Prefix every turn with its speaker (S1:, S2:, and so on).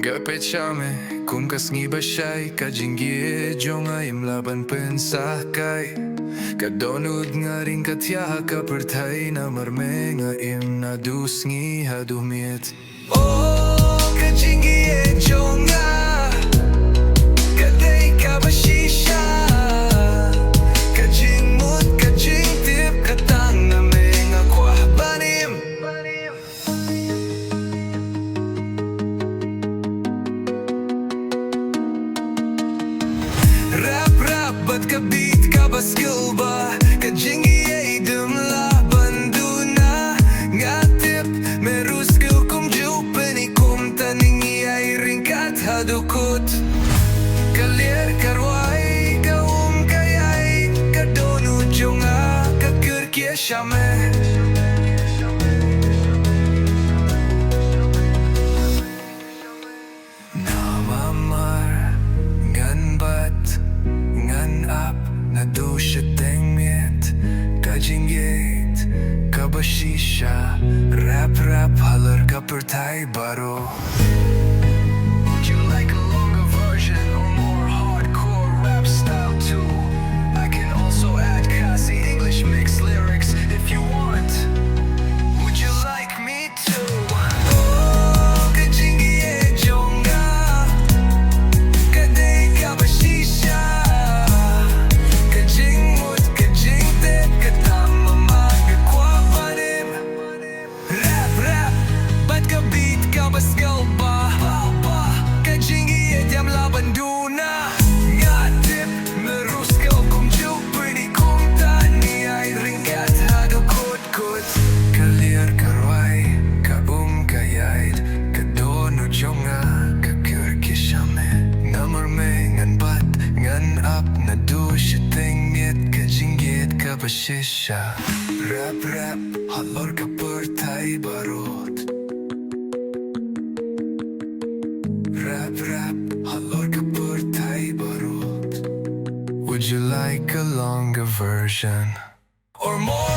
S1: Gapechame kung kasngi ba siya'y kajinggi Jonga imlaban pensakay Kadonod nga rin katya kapertay Na marme nga im nadusngi hadumit Oh, kajinggi jonga Kaday kabashisha Kajing mut, kajing tip Katang na mga kwah banim Rap, ba't ka beat ka ba skill ba? Kajing ieid laban duna Nga tip, meru skill kum jupen ikum taning iyay ringkat hadukot Kalir karway, kayay Kadonu jonga, kakirkye shame Namamar, ngan bat Ngan ap na do sheteng miet Kajing ieid kabashisha Rap halar kapertay baro Would you like a longer version or more hardcore rap style too? I can also add khasi English mix lyrics if you want Would you like me to? Oh, kajing ieid jonga Kaday kabashisha Baskal ba? Kajing ieid yam laban duna Nga tip, meruskal kum jupini kum tani ay ringkat hadukot-kot Kalir karway, kayaid Kadono jonga, kakirkishame Namarme ngan bat, ngan ap na do sheteng miet Kajing ieid kabashisha Rap, halor kapertay barot Rap, halor kapertay barot Would you like a longer version? Or more?